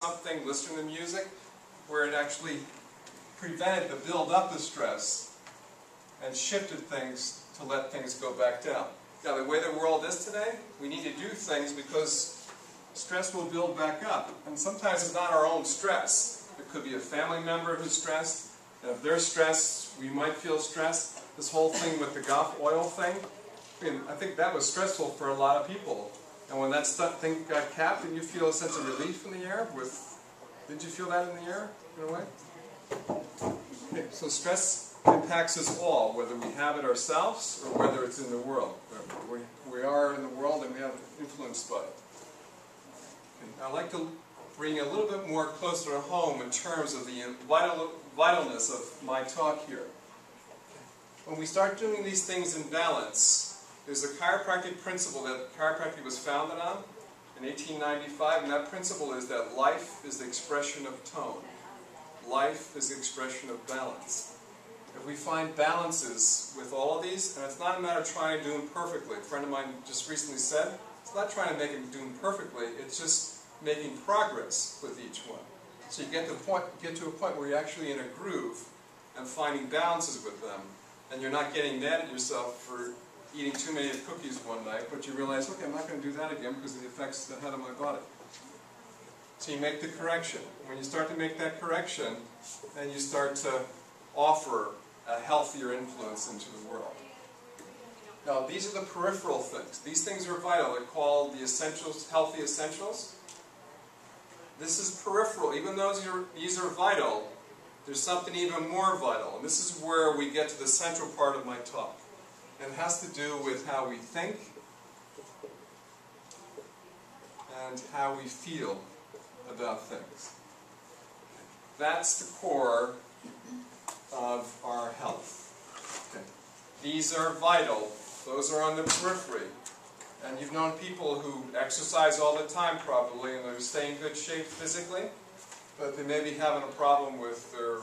something, listening to music, where it actually prevented the build-up of stress and shifted things to let things go back down. Now, the way the world is today, we need to do things because stress will build back up. And sometimes it's not our own stress. It could be a family member who's stressed. And if they're stressed, we might feel stressed. This whole thing with the Gulf oil thing, I think that was stressful for a lot of people. And when that thing got capped, didn't you feel a sense of relief in the air? Didn't you feel that in the air, in a way? Okay, so stress impacts us all, whether we have it ourselves or whether it's in the world. We are in the world and we have influenced by it. Okay, I'd like to bring a little bit more closer to home in terms of the vitalness of my talk here. When we start doing these things in balance, there's a chiropractic principle that chiropractic was founded on in 1895, and that principle is that life is the expression of tone. Life is the expression of balance. If we find balances with all of these, and it's not a matter of trying to do them perfectly. A friend of mine just recently said, it's not trying to make them do them perfectly, it's just making progress with each one. So you get to a point where you're actually in a groove and finding balances with them, and you're not getting mad at yourself for eating too many cookies one night, but you realize, okay, I'm not going to do that again because it affects the head of my body. So you make the correction. When you start to make that correction, then you start to offer a healthier influence into the world. Now, these are the peripheral things. These things are vital. They're called the essentials, healthy essentials. This is peripheral. Even though these are vital, there's something even more vital. And this is where we get to the central part of my talk. And it has to do with how we think and how we feel about things. That's the core of our health. Okay. These are vital. Those are on the periphery. And you've known people who exercise all the time probably and they stay in good shape physically, but they may be having a problem with their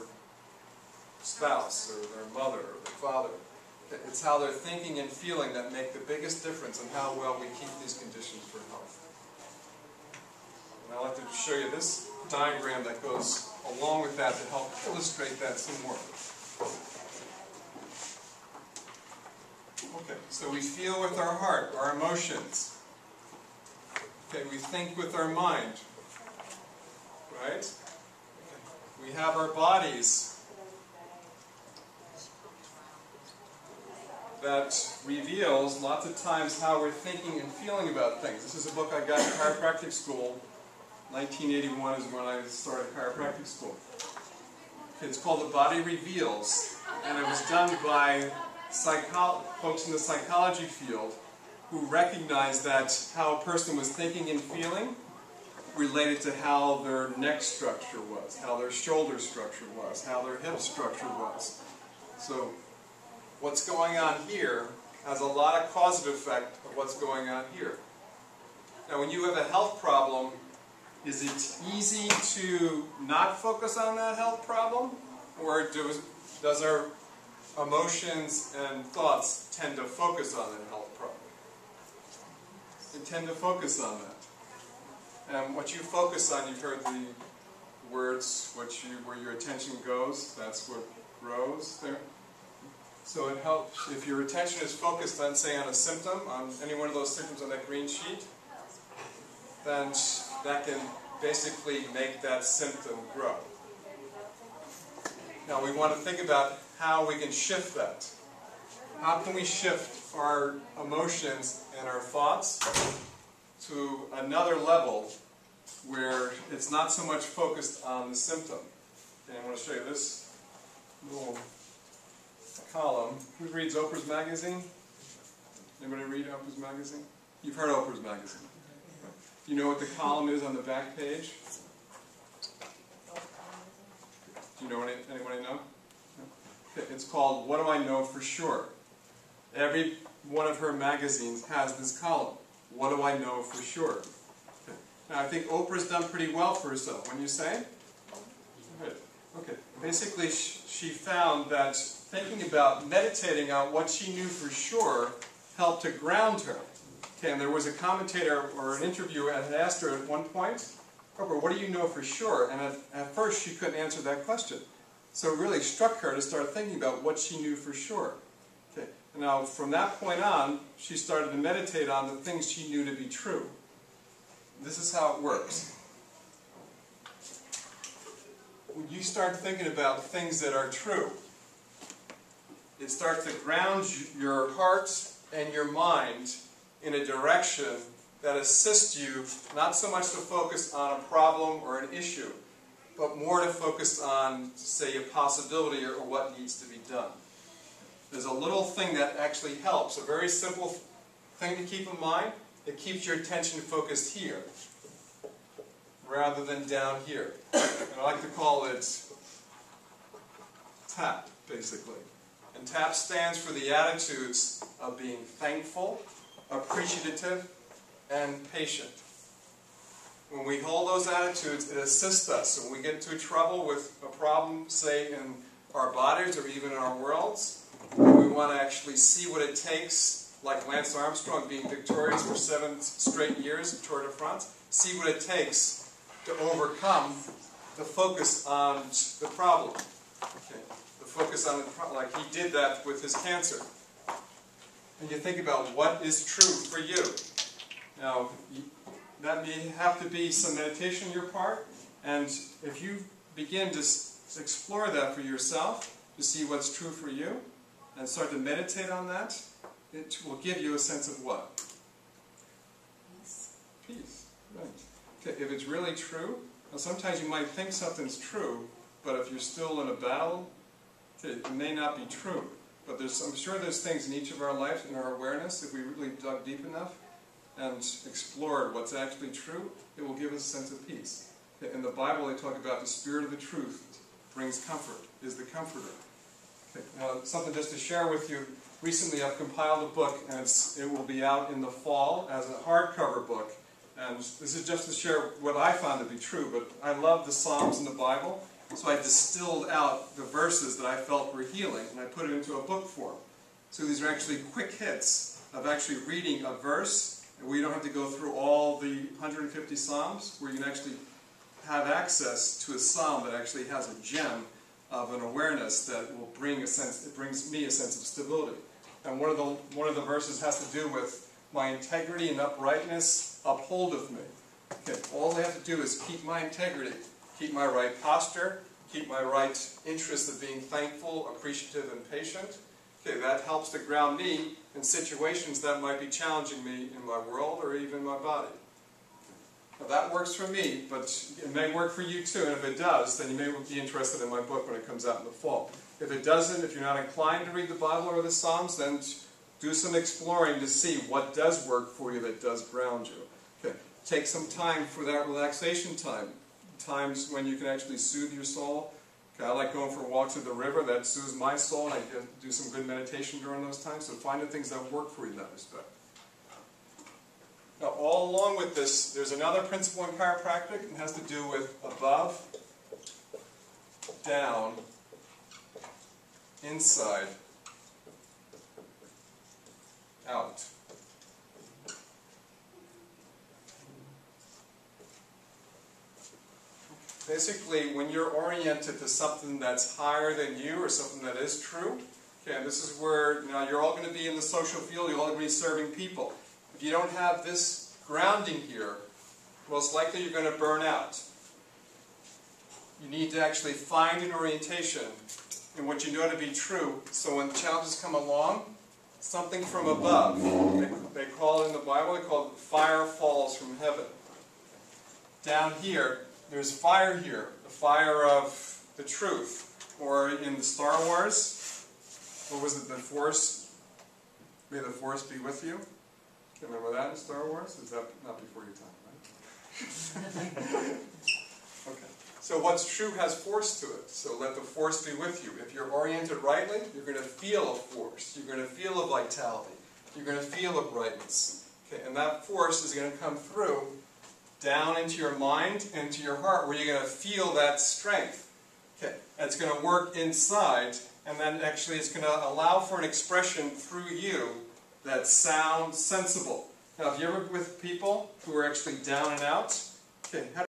spouse or their mother or their father. It's how they're thinking and feeling that make the biggest difference in how well we keep these conditions for health. And I'd like to show you this diagram that goes along with that to help illustrate that some more. Okay, so we feel with our heart, our emotions. Okay, we think with our mind. Right? Okay. We have our bodies that reveals lots of times how we're thinking and feeling about things. This is a book I got in chiropractic school. 1981 is when I started chiropractic school. Okay, it's called The Body Reveals, and it was done by folks in the psychology field who recognized that how a person was thinking and feeling related to how their neck structure was, how their shoulder structure was, how their hip structure was. So what's going on here has a lot of causative effect of what's going on here. Now, when you have a health problem, is it easy to not focus on that health problem? Or does our emotions and thoughts tend to focus on that health problem? They tend to focus on that. And what you focus on, you've heard the words, where your attention goes, that's what grows there. So it helps, if your attention is focused on, say, on a symptom, on any one of those symptoms on that green sheet, then that can basically make that symptom grow. Now we want to think about how we can shift that. How can we shift our emotions and our thoughts to another level where it's not so much focused on the symptom? And I want to show you this little column. Who reads Oprah's magazine? Anybody read Oprah's magazine? You've heard Oprah's magazine. Do you know what the column is on the back page? Do you know anybody know? Okay, it's called What Do I Know For Sure? Every one of her magazines has this column. What do I know for sure? Okay. Now I think Oprah's done pretty well for herself. Wouldn't you say? Good. Okay. Basically, she found that thinking about meditating on what she knew for sure helped to ground her. Okay, and there was a commentator or an interviewer that had asked her at one point, oh, but what do you know for sure? And at first she couldn't answer that question. So it really struck her to start thinking about what she knew for sure. Okay. Now from that point on, she started to meditate on the things she knew to be true. This is how it works. When you start thinking about things that are true, it starts to ground your heart and your mind in a direction that assists you not so much to focus on a problem or an issue, but more to focus on, say, a possibility or what needs to be done. There's a little thing that actually helps, a very simple thing to keep in mind. It keeps your attention focused here, rather than down here. And I like to call it TAP, basically. And TAP stands for the attitudes of being thankful, appreciative, and patient. When we hold those attitudes, it assists us. When we get into trouble with a problem, say, in our bodies or even in our worlds, we want to actually see what it takes, like Lance Armstrong being victorious for 7 straight years at Tour de France, see what it takes to overcome the focus on the problem. Okay. The focus on the problem, like he did that with his cancer. And you think about what is true for you. Now, that may have to be some meditation on your part, and if you begin to explore that for yourself, to see what's true for you, and start to meditate on that, it will give you a sense of what? Peace. Peace, right. Okay, if it's really true, now sometimes you might think something's true, but if you're still in a battle, okay, it may not be true. But I'm sure there's things in each of our lives, in our awareness, if we really dug deep enough and explored what's actually true, it will give us a sense of peace. Okay, in the Bible, they talk about the Spirit of the truth brings comfort, is the comforter. Okay, now, something just to share with you. Recently, I've compiled a book, and it will be out in the fall as a hardcover book. And this is just to share what I found to be true, but I love the Psalms in the Bible, so I distilled out the verses that I felt were healing, and I put it into a book form. So these are actually quick hits of actually reading a verse, and we don't have to go through all the 150 Psalms, where you can actually have access to a Psalm that actually has a gem of an awareness that will bring a sense, it brings me a sense of stability. And one of the verses has to do with my integrity and uprightness upholdeth me. Okay, all I have to do is keep my integrity, keep my right posture, keep my right interest of being thankful, appreciative, and patient. Okay, that helps to ground me in situations that might be challenging me in my world or even my body. Now that works for me, but it may work for you too, and if it does, then you may be interested in my book when it comes out in the fall. If it doesn't, if you're not inclined to read the Bible or the Psalms, then do some exploring to see what does work for you that does ground you. Okay. Take some time for that relaxation time. Times when you can actually soothe your soul. Okay, I like going for walks at the river, that soothes my soul, and I do some good meditation during those times, so find the things that work for you in that respect. Now, all along with this, there's another principle in chiropractic, and it has to do with above, down, inside, out. Basically, when you're oriented to something that's higher than you, or something that is true, okay, and this is where, now you're all going to be in the social field, you're all going to be serving people. If you don't have this grounding here, most likely you're going to burn out. You need to actually find an orientation in what you know to be true, so when challenges come along, something from above, they call it in the Bible, they call it fire falls from heaven. Down here, there's fire here, the fire of the truth. Or in the Star Wars, what was it, the Force, may the Force be with you? Remember that in Star Wars? Is that not before your time, right? Okay. So what's true has force to it, so let the force be with you. If you're oriented rightly, you're going to feel a force. You're going to feel a vitality. You're going to feel a brightness. Okay, and that force is going to come through down into your mind, into your heart, where you're going to feel that strength. Okay, and it's going to work inside, and then actually it's going to allow for an expression through you that sounds sensible. Now, if you're ever with people who are actually down and out, okay,